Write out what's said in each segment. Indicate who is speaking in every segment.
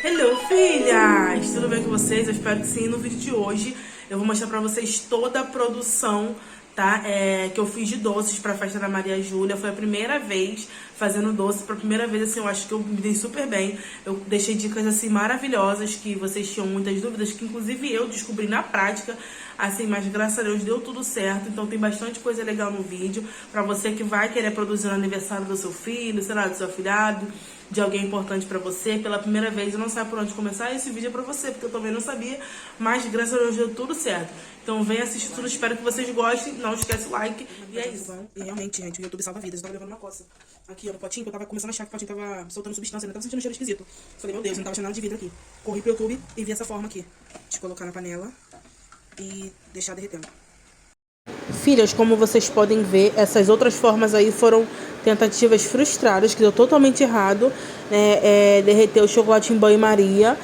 Speaker 1: Hello, filhas! Tudo bem com vocês? Eu espero que sim. No vídeo de hoje eu vou mostrar pra vocês toda a produção, tá? Que eu fiz de doces pra festa da Maria Júlia. Foi a primeira vez fazendo doce. Pra primeira vez, assim, eu acho que eu me dei super bem. Eu deixei dicas, assim, maravilhosas, que vocês tinham muitas dúvidas, que inclusive eu descobri na prática, assim, mas graças a Deus deu tudo certo. Então tem bastante coisa legal no vídeo pra você que vai querer produzir no aniversário do seu filho, sei lá, do seu afilhado, de alguém importante pra você, pela primeira vez, eu não sabe por onde começar, esse vídeo é pra você, porque eu também não sabia, mas graças a Deus deu tudo certo. Então vem assistir tudo, espero que vocês gostem, não esquece o like, e é isso. E realmente, gente, o YouTube salva vidas, eu tava levando uma coça aqui, ó, no potinho, que eu tava começando a achar que o potinho tava soltando substância, eu tava sentindo um cheiro esquisito. Falei, meu Deus, não tava achando nada de vidro aqui. Corri pro YouTube e vi essa forma aqui, de colocar na panela e deixar derretendo. Filhas, como vocês podem ver, essas outras formas aí foram tentativas frustradas, que deu totalmente errado, né? Derreter o chocolate em banho-maria.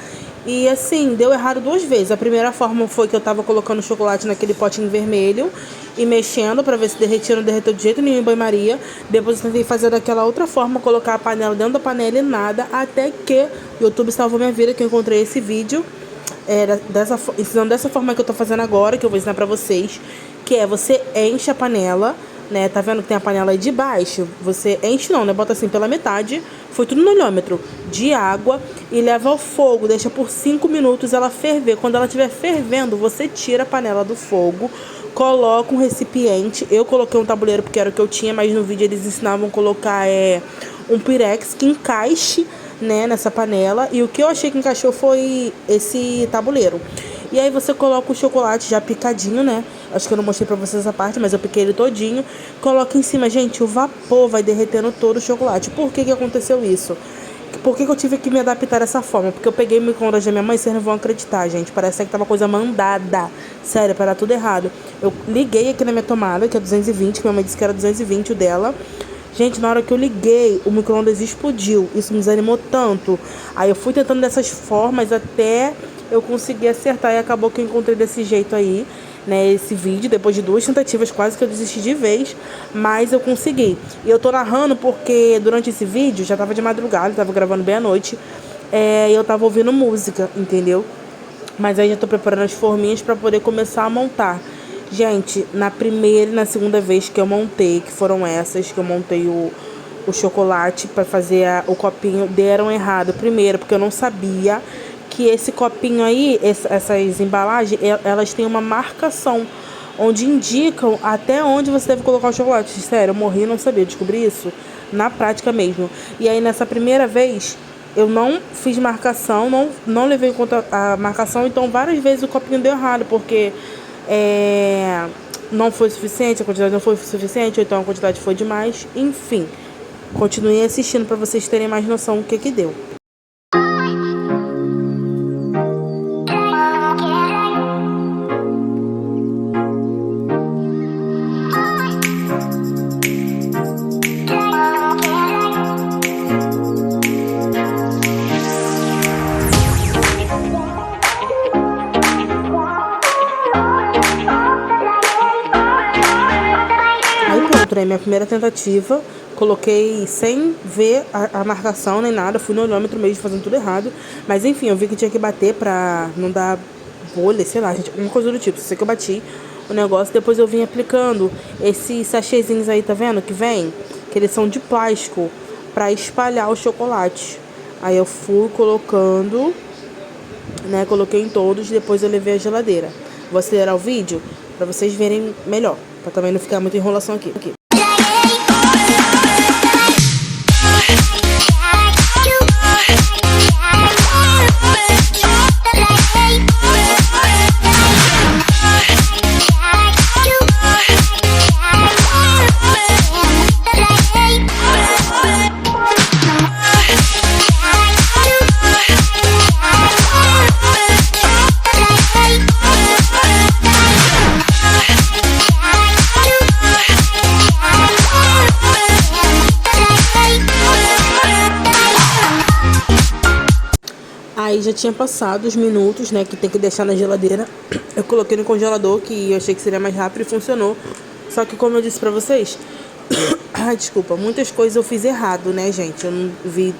Speaker 1: E assim, deu errado duas vezes. A primeira forma foi que eu tava colocando o chocolate naquele potinho vermelho e mexendo pra ver se derretia, não derreteu de jeito nenhum em banho-maria. Depois eu tentei fazer daquela outra forma, colocar a panela dentro da panela e nada, até que o YouTube salvou minha vida, que eu encontrei esse vídeo. Ensinando dessa forma que eu tô fazendo agora, que eu vou ensinar pra vocês, que é você enche a panela, né? Tá vendo que tem a panela aí de baixo? Você enche não, né? Bota assim pela metade, foi tudo no olhômetro, de água e leva ao fogo, deixa por 5 minutos ela ferver. Quando ela estiver fervendo, você tira a panela do fogo, coloca um recipiente. Eu coloquei um tabuleiro porque era o que eu tinha, mas no vídeo eles ensinavam a colocar um pirex que encaixe, né, nessa panela, e o que eu achei que encaixou foi esse tabuleiro. E aí você coloca o chocolate já picadinho, né? Acho que eu não mostrei pra vocês essa parte, mas eu piquei ele todinho. Coloca em cima, gente, o vapor vai derretendo todo o chocolate. Por que que aconteceu isso? Por que que eu tive que me adaptar dessa forma? Porque eu peguei o micro-ondas da minha mãe, vocês não vão acreditar, gente. Parece que tava coisa mandada. Sério, para tudo errado. Eu liguei aqui na minha tomada, que é 220, que minha mãe disse que era 220 o dela. Gente, na hora que eu liguei, o micro-ondas explodiu. Isso me desanimou tanto. Aí eu fui tentando dessas formas até eu conseguir acertar. E acabou que eu encontrei desse jeito aí, né, esse vídeo. Depois de 2 tentativas, quase que eu desisti de vez. Mas eu consegui. E eu tô narrando porque durante esse vídeo, já tava de madrugada, tava gravando bem à noite. E eu tava ouvindo música, entendeu? Mas aí já tô preparando as forminhas pra poder começar a montar. Gente, na primeira e na segunda vez que eu montei, que foram essas, que eu montei o chocolate para fazer o copinho, deram errado. Primeiro, porque eu não sabia que esse copinho aí, essas embalagens, elas têm uma marcação, onde indicam até onde você deve colocar o chocolate. Sério, eu morri e não sabia, descobri isso na prática mesmo. E aí, nessa primeira vez, eu não fiz marcação, não levei em conta a marcação, então várias vezes o copinho deu errado, porque não foi suficiente, a quantidade não foi suficiente, ou então a quantidade foi demais. Enfim, continuem assistindo para vocês terem mais noção do que deu. Minha primeira tentativa, coloquei sem ver a marcação nem nada, fui no olhômetro mesmo, fazendo tudo errado, mas enfim, eu vi que tinha que bater pra não dar bolha, sei lá, gente, uma coisa do tipo. Sei que eu bati o negócio, depois eu vim aplicando esses sachêzinhos aí, tá vendo, que vem, que eles são de plástico, pra espalhar o chocolate. Aí eu fui colocando, né, coloquei em todos, depois eu levei à geladeira. Vou acelerar o vídeo pra vocês verem melhor, pra também não ficar muita enrolação aqui. Aí já tinha passado os minutos, né, que tem que deixar na geladeira. Eu coloquei no congelador, que eu achei que seria mais rápido, e funcionou. Só que, como eu disse pra vocês, ai, desculpa, muitas coisas eu fiz errado, né, gente? Eu não vi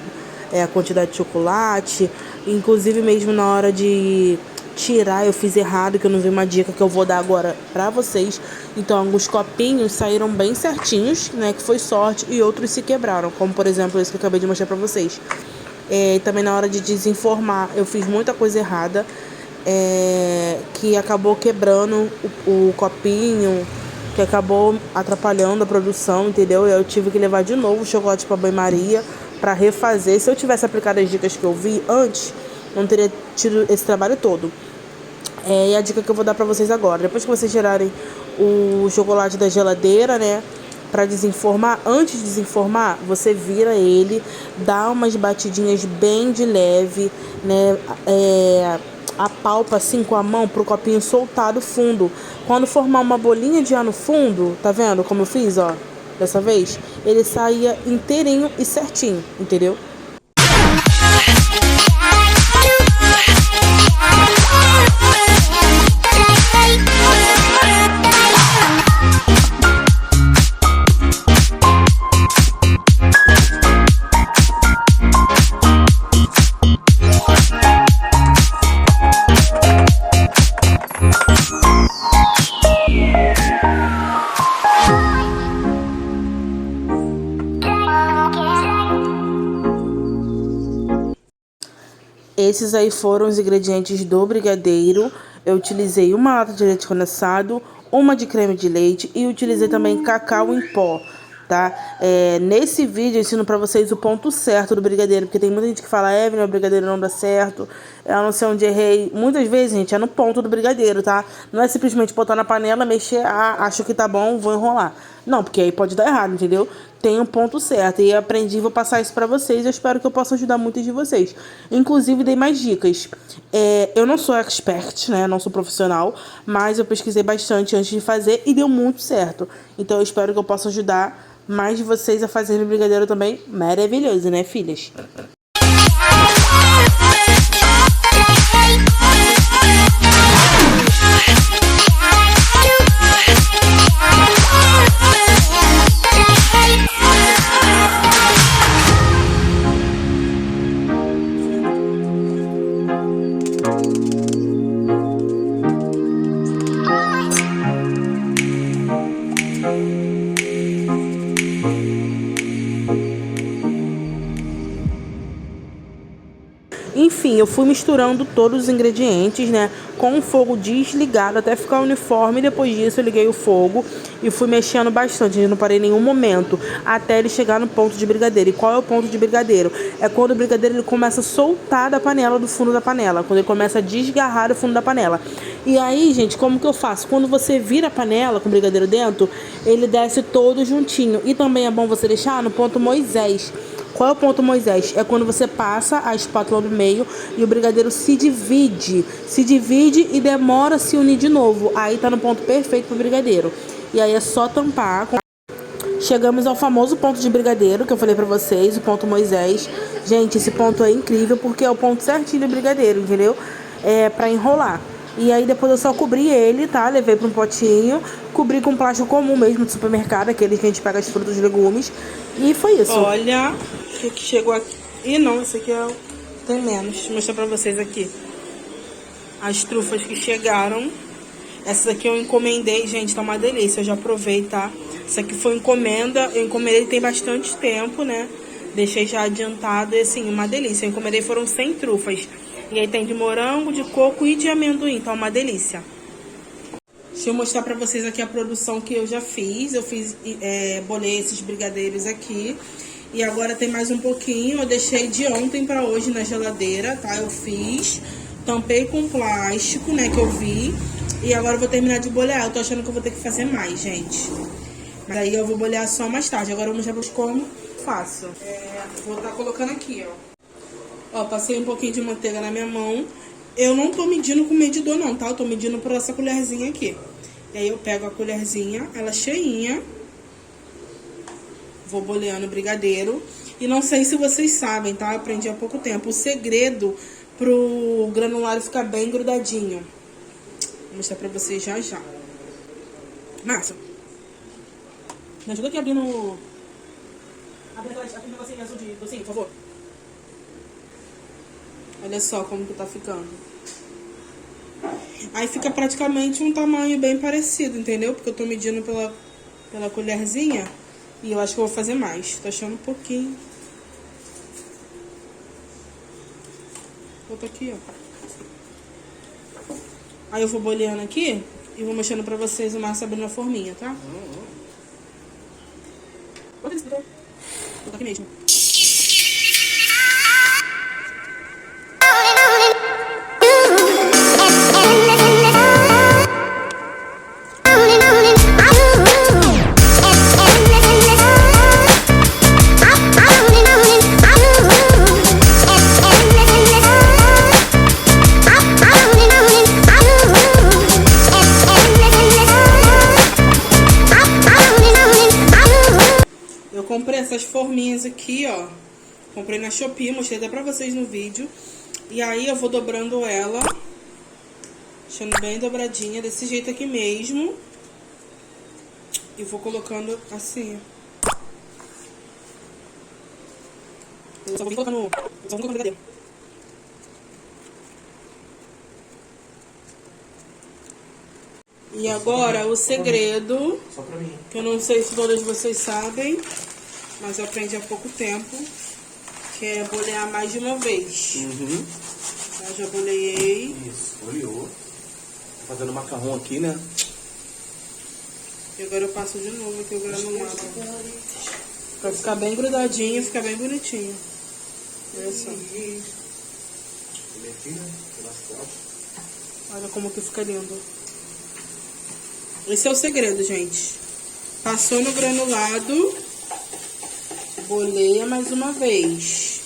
Speaker 1: a quantidade de chocolate, Inclusive mesmo na hora de tirar eu fiz errado, que eu não vi uma dica que eu vou dar agora pra vocês. Então alguns copinhos saíram bem certinhos, né, que foi sorte, e outros se quebraram, como por exemplo esse que eu acabei de mostrar pra vocês. Também na hora de desenformar eu fiz muita coisa errada, que acabou quebrando o copinho, que acabou atrapalhando a produção, entendeu? Eu tive que levar de novo o chocolate pra banho-maria pra refazer. Se eu tivesse aplicado as dicas que eu vi antes, não teria tido esse trabalho todo. E a dica que eu vou dar pra vocês agora: depois que vocês tirarem o chocolate da geladeira, né, pra desenformar, antes de desenformar, você vira ele, dá umas batidinhas bem de leve, né, apalpa assim com a mão pro copinho soltar do fundo. Quando formar uma bolinha de ar no fundo, tá vendo como eu fiz, ó? Dessa vez, ele saía inteirinho e certinho, entendeu? Esses aí foram os ingredientes do brigadeiro. Eu utilizei uma lata de leite condensado, uma de creme de leite e utilizei também cacau em pó, tá? Nesse vídeo eu ensino pra vocês o ponto certo do brigadeiro, porque tem muita gente que fala, Evelyn, o brigadeiro não dá certo, eu não sei onde errei. Muitas vezes, gente, é no ponto do brigadeiro, tá? Não é simplesmente botar na panela, mexer, acho que tá bom, vou enrolar. Não, porque aí pode dar errado, entendeu? Tem um ponto certo, e aprendi e vou passar isso pra vocês. Eu espero que eu possa ajudar muitos de vocês. Inclusive, dei mais dicas. Eu não sou expert, né? Não sou profissional, mas eu pesquisei bastante antes de fazer e deu muito certo. Então, eu espero que eu possa ajudar mais de vocês a fazerem brigadeiro também maravilhoso, né, filhas? Enfim, eu fui misturando todos os ingredientes, né, com o fogo desligado até ficar uniforme. Depois disso eu liguei o fogo e fui mexendo bastante, eu não parei em nenhum momento, até ele chegar no ponto de brigadeiro. E qual é o ponto de brigadeiro? É quando o brigadeiro ele começa a soltar da panela, do fundo da panela, quando ele começa a desgarrar do fundo da panela. E aí, gente, como que eu faço? Quando você vira a panela com o brigadeiro dentro, ele desce todo juntinho. E também é bom você deixar no ponto Moisés. Qual é o ponto Moisés? É quando você passa a espátula no meio e o brigadeiro se divide e demora a se unir de novo. Aí tá no ponto perfeito pro brigadeiro. E aí é só tampar. Chegamos ao famoso ponto de brigadeiro que eu falei pra vocês, o ponto Moisés. Gente, esse ponto é incrível porque é o ponto certinho do brigadeiro, entendeu? Pra enrolar. E aí depois eu só cobri ele, tá? Levei pra um potinho, cobri com plástico comum mesmo do supermercado, aquele que a gente pega as frutas e legumes. E foi isso. Olha o que chegou aqui. Ih, não, esse aqui tem menos. Vou mostrar pra vocês aqui. As trufas que chegaram. Essas aqui eu encomendei, gente, tá uma delícia. Eu já provei, tá? Isso aqui foi encomenda. Eu encomendei tem bastante tempo, né? Deixei já adiantado e assim, uma delícia. Eu encomendei foram 100 trufas. E aí tem de morango, de coco e de amendoim, então é uma delícia. Deixa eu mostrar pra vocês aqui a produção que eu já fiz. Eu bolei esses brigadeiros aqui. E agora tem mais um pouquinho. Eu deixei de ontem pra hoje na geladeira, tá? Eu fiz, tampei com plástico, né, que eu vi. E agora eu vou terminar de bolear. Eu tô achando que eu vou ter que fazer mais, gente. Mas aí eu vou bolear só mais tarde. Agora eu vou mostrar pra vocês como faço. Vou estar colocando aqui, ó. Ó, passei um pouquinho de manteiga na minha mão. Eu não tô medindo com medidor não, tá? Eu tô medindo por essa colherzinha aqui. E aí eu pego a colherzinha, ela cheinha. Vou boleando o brigadeiro. E não sei se vocês sabem, tá? Eu aprendi há pouco tempo. O segredo pro granulário ficar bem grudadinho. Vou mostrar pra vocês já já. Márcia, me ajuda aqui abrindo... Abre aquele negocinho azul de docinho, por favor. Olha só como que tá ficando. Aí fica praticamente um tamanho bem parecido, entendeu? Porque eu tô medindo pela colherzinha. E eu acho que eu vou fazer mais. Tô achando um pouquinho. Vou botar aqui, ó. Aí eu vou boleando aqui e vou mostrando pra vocês o Márcio abrindo a forminha, tá? Vou botar aqui mesmo. Comprei essas forminhas aqui, ó. Comprei na Shopee, mostrei até pra vocês no vídeo. E aí eu vou dobrando ela, deixando bem dobradinha, desse jeito aqui mesmo. E vou colocando assim, ó. Eu só vou colocando brigadeiro. E agora o segredo,
Speaker 2: só pra mim,
Speaker 1: que eu não sei se todas vocês sabem, mas eu aprendi há pouco tempo, que é bolear mais de uma vez. Eu já boleei.
Speaker 2: Isso, boleou. Tô fazendo macarrão aqui, né?
Speaker 1: E agora eu passo de novo aqui o granulado. Pra ficar bem grudadinho, ficar bem bonitinho. Olha só. Olha como que fica lindo. Esse é o segredo, gente. Passou no granulado, boleia mais uma vez.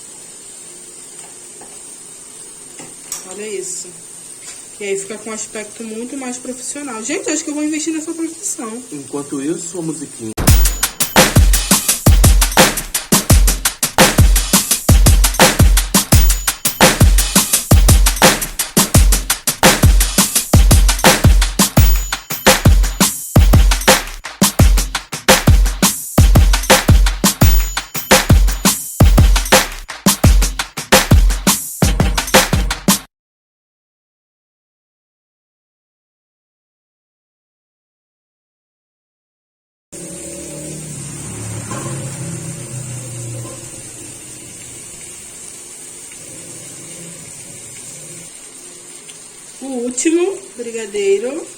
Speaker 1: Olha isso. E aí fica com um aspecto muito mais profissional. Gente, acho que eu vou investir nessa profissão.
Speaker 2: Enquanto isso, a musiquinha.
Speaker 1: O último brigadeiro.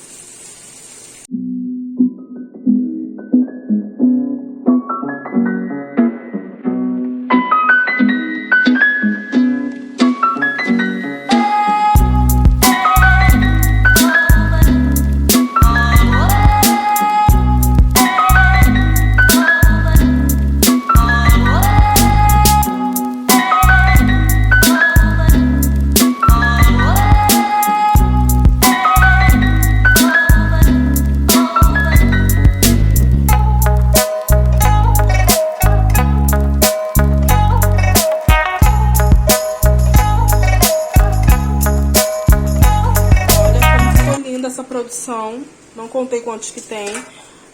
Speaker 1: Essa produção, não contei quantos que tem,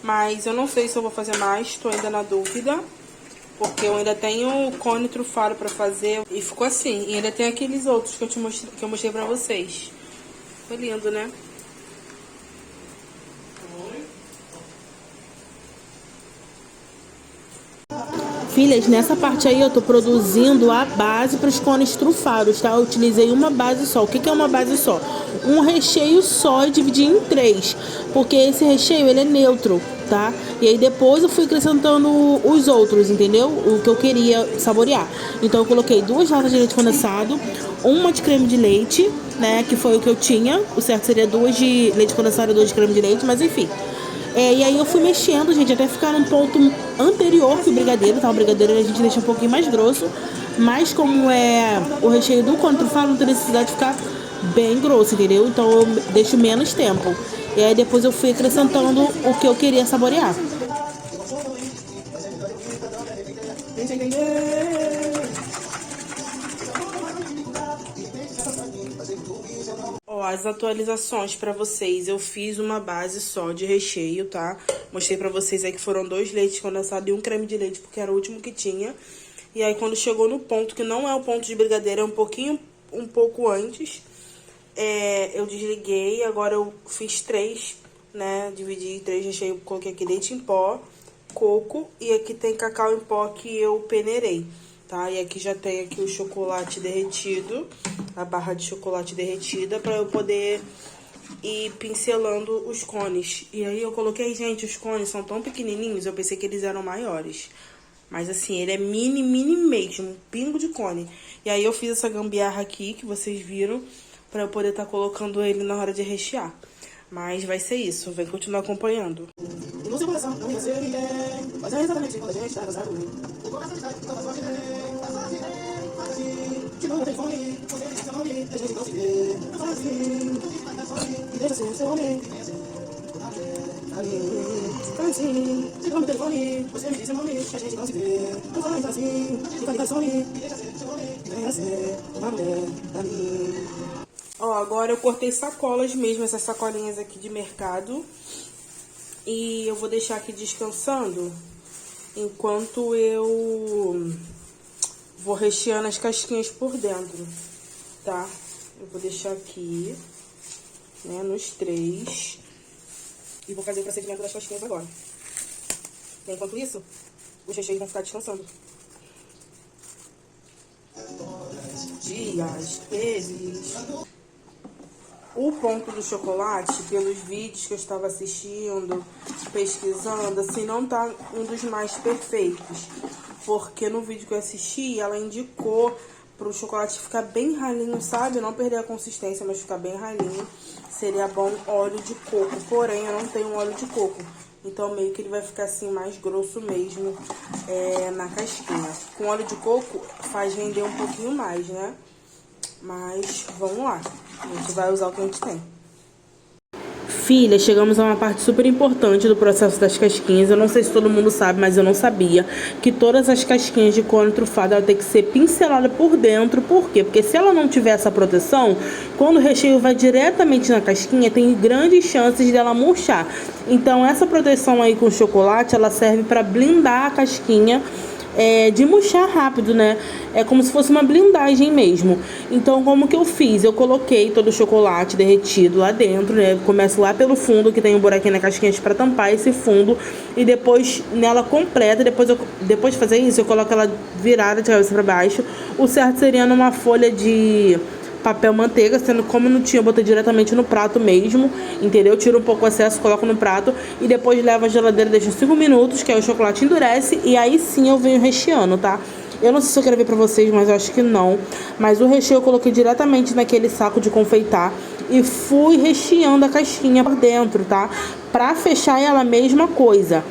Speaker 1: mas eu não sei se eu vou fazer mais, estou ainda na dúvida, porque eu ainda tenho cone trufado para fazer e ficou assim. E ainda tem aqueles outros que eu mostrei pra vocês. Ficou lindo, né? Filhas, nessa parte aí eu tô produzindo a base para os cones trufados, tá? Eu utilizei uma base só. O que é uma base só? Um recheio só e dividi em 3, porque esse recheio ele é neutro, tá? E aí depois eu fui acrescentando os outros, entendeu? O que eu queria saborear. Então eu coloquei 2 latas de leite condensado, uma de creme de leite, né? Que foi o que eu tinha. O certo seria 2 de leite condensado e 2 de creme de leite, mas enfim. E aí eu fui mexendo, gente, até ficar num ponto anterior que o brigadeiro, tá? O brigadeiro a gente deixa um pouquinho mais grosso, mas como é o recheio do cone trufado, não tem necessidade de ficar bem grosso, entendeu? Então eu deixo menos tempo. E aí depois eu fui acrescentando o que eu queria saborear. Ó, as atualizações pra vocês, eu fiz uma base só de recheio, tá? Mostrei pra vocês aí que foram 2 leites condensados e um creme de leite, porque era o último que tinha. E aí quando chegou no ponto, que não é o ponto de brigadeiro, é um pouquinho um pouco antes. Eu desliguei, agora eu fiz 3, né? Dividi em 3, deixei, coloquei aqui leite em pó, coco e aqui tem cacau em pó que eu peneirei, tá? E aqui já tem aqui o chocolate derretido, a barra de chocolate derretida, pra eu poder ir pincelando os cones. E aí eu coloquei, gente, os cones são tão pequenininhos, eu pensei que eles eram maiores. Mas assim, ele é mini mesmo, um pingo de cone. E aí eu fiz essa gambiarra aqui, que vocês viram, pra eu poder estar colocando ele na hora de rechear. Mas vai ser isso, vem continuar acompanhando. E no seu coração não ia ser ninguém, mas é exatamente quando a gente tá casado. O coração está que não tem fome, você diz seu nome, a gente não se vê. Eu falo assim, e deixa ser seu homem. Assim, se não me telefone, você me diz seu nome, a gente não se vê. Eu falo assim, fica ligado some, e deixa ser seu homem. Venha ser uma mulher pra mim. Ó, agora eu cortei sacolas mesmo, essas sacolinhas aqui de mercado. E eu vou deixar aqui descansando enquanto eu vou recheando as casquinhas por dentro, tá? Eu vou deixar aqui, né, nos 3. E vou fazer o procedimento das casquinhas agora. E enquanto isso, os recheios vão ficar descansando. Dias, vezes. O ponto do chocolate, pelos vídeos que eu estava assistindo, pesquisando, assim, não tá um dos mais perfeitos. Porque no vídeo que eu assisti, ela indicou pro chocolate ficar bem ralinho, sabe? Não perder a consistência, mas ficar bem ralinho. Seria bom óleo de coco. Porém, eu não tenho óleo de coco. Então, meio que ele vai ficar assim, mais grosso mesmo na casquinha. Com óleo de coco, faz render um pouquinho mais, né? Mas, vamos lá. A gente vai usar o que a gente tem. Filha, chegamos a uma parte super importante do processo das casquinhas. Eu não sei se todo mundo sabe, mas eu não sabia que todas as casquinhas de cone trufado ela tem que ser pincelada por dentro. Por quê? Porque se ela não tiver essa proteção, quando o recheio vai diretamente na casquinha, tem grandes chances dela murchar. Então, essa proteção aí com chocolate, ela serve para blindar a casquinha de murchar rápido, né? É como se fosse uma blindagem mesmo. Então, como que eu fiz? Eu coloquei todo o chocolate derretido lá dentro, né? Começo lá pelo fundo, que tem um buraquinho na casquinha para tampar esse fundo. E depois, nela completa, depois de fazer isso, eu coloco ela virada de cabeça para baixo. O certo seria numa folha de papel manteiga, sendo como não tinha, eu botei diretamente no prato mesmo, entendeu? Tiro um pouco o excesso, coloco no prato e depois levo à geladeira, deixo 5 minutos, que aí o chocolate endurece e aí sim eu venho recheando, tá? Eu não sei se eu quero ver pra vocês, mas eu acho que não. Mas o recheio eu coloquei diretamente naquele saco de confeitar e fui recheando a casquinha por dentro, tá? Pra fechar ela, a mesma coisa.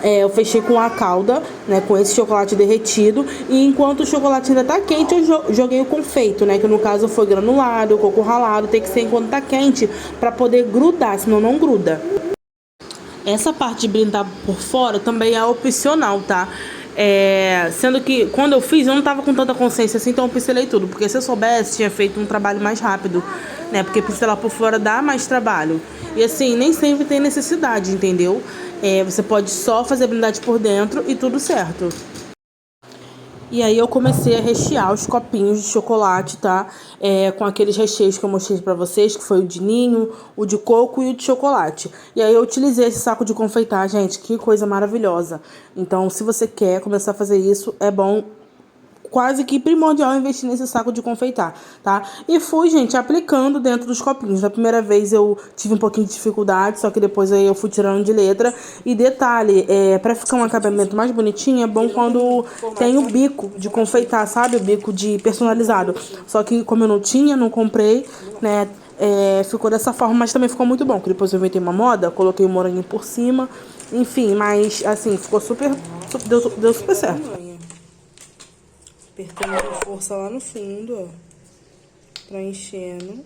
Speaker 1: Eu fechei com a calda, né, com esse chocolate derretido. E enquanto o chocolate ainda tá quente, eu joguei o confeito, né, que no caso foi granulado, coco ralado. Tem que ser enquanto tá quente pra poder grudar, senão não gruda. Essa parte de blindar por fora também é opcional, tá? Sendo que quando eu fiz, eu não tava com tanta consciência assim, então eu pincelei tudo. Porque se eu soubesse, tinha feito um trabalho mais rápido, né? Porque pincelar por fora dá mais trabalho. E assim, nem sempre tem necessidade, entendeu? Você pode só fazer a blindagem por dentro e tudo certo. E aí eu comecei a rechear os copinhos de chocolate, tá? Com aqueles recheios que eu mostrei pra vocês, que foi o de ninho, o de coco e o de chocolate. E aí eu utilizei esse saco de confeitar, gente, que coisa maravilhosa. Então, se você quer começar a fazer isso, é bom, quase que primordial, investir nesse saco de confeitar, tá? E fui, gente, aplicando dentro dos copinhos. Na primeira vez eu tive um pouquinho de dificuldade, só que depois aí eu fui tirando de letra. E detalhe, pra ficar um acabamento mais bonitinho, é bom quando tem o bico de confeitar, sabe? O bico de personalizado. Só que como eu não tinha, não comprei, né? Ficou dessa forma, mas também ficou muito bom. Que depois eu inventei uma moda, coloquei o moranguinho por cima. Enfim, mas assim, ficou super... Deu super certo. Apertando com força lá no fundo, ó, pra enchendo.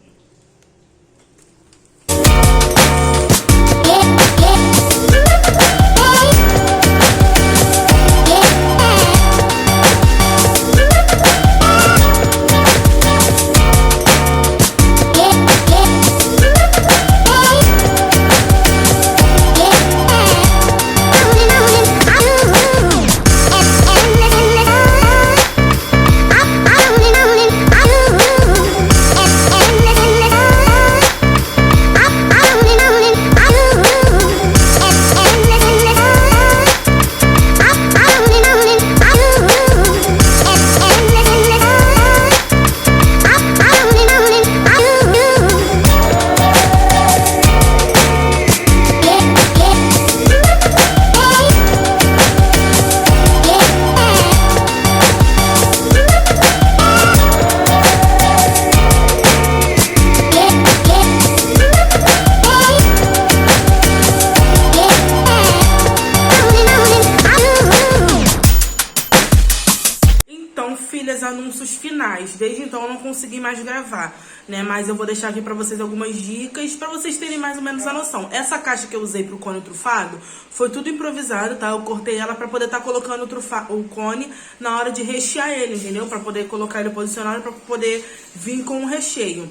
Speaker 1: consegui mais gravar, né? Mas eu vou deixar aqui pra vocês algumas dicas pra vocês terem mais ou menos a noção. Essa caixa que eu usei pro cone trufado foi tudo improvisado, tá? Eu cortei ela pra poder estar colocando o cone na hora de rechear ele, entendeu? Pra poder colocar ele posicionado, pra poder vir com o recheio.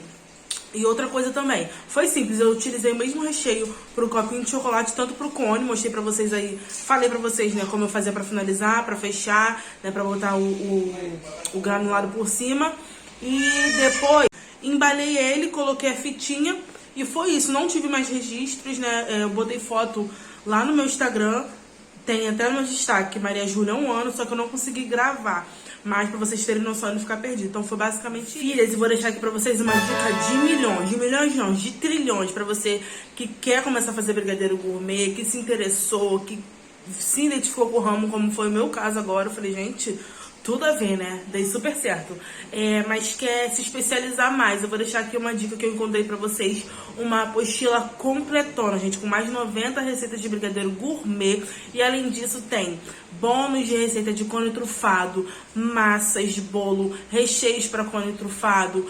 Speaker 1: E outra coisa também, foi simples, eu utilizei o mesmo recheio pro copinho de chocolate, tanto pro cone, mostrei pra vocês aí, falei pra vocês, né, como eu fazia pra finalizar, pra fechar, né, pra botar o granulado por cima. E depois, embalei ele, coloquei a fitinha e foi isso, não tive mais registros, né, eu botei foto lá no meu Instagram, tem até no meu destaque, Maria Júlia 1 ano, só que eu não consegui gravar. Mas pra vocês terem noção e não ficar perdido. Então foi basicamente filhas. E vou deixar aqui pra vocês uma dica de milhões não, de trilhões. Pra você que quer começar a fazer brigadeiro gourmet, que se interessou, que se identificou com o ramo, como foi o meu caso agora. Eu falei, gente, tudo a ver, né? Dei super certo. Mas quer se especializar mais. Eu vou deixar aqui uma dica que eu encontrei pra vocês. Uma apostila completona, gente. Com mais de 90 receitas de brigadeiro gourmet. E além disso tem bônus de receita de cone trufado, massas de bolo, recheios para cone trufado,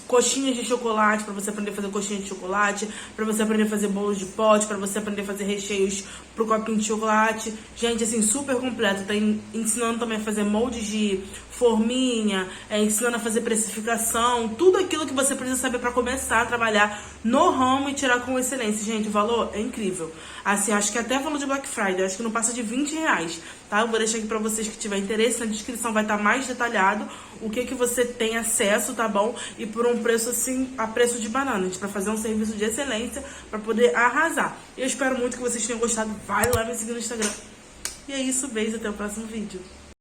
Speaker 1: coxinhas de chocolate, para você aprender a fazer coxinha de chocolate, para você aprender a fazer bolos de pote, para você aprender a fazer recheios pro copinho de chocolate. Gente, assim, super completo. Tá ensinando também a fazer moldes de forminha, ensinando a fazer precificação, tudo aquilo que você precisa saber para começar a trabalhar no ramo e tirar com excelência. Gente, o valor é incrível. Assim, acho que até valor de Black Friday, acho que não passa de R$20, tá? Eu vou deixar aqui pra vocês que tiver interesse, na descrição vai estar mais detalhado o que você tem acesso, tá bom? E por um preço assim, a preço de banana, gente, pra fazer um serviço de excelência, pra poder arrasar. Eu espero muito que vocês tenham gostado, vai lá me seguir no Instagram. E é isso, beijo, até o próximo vídeo.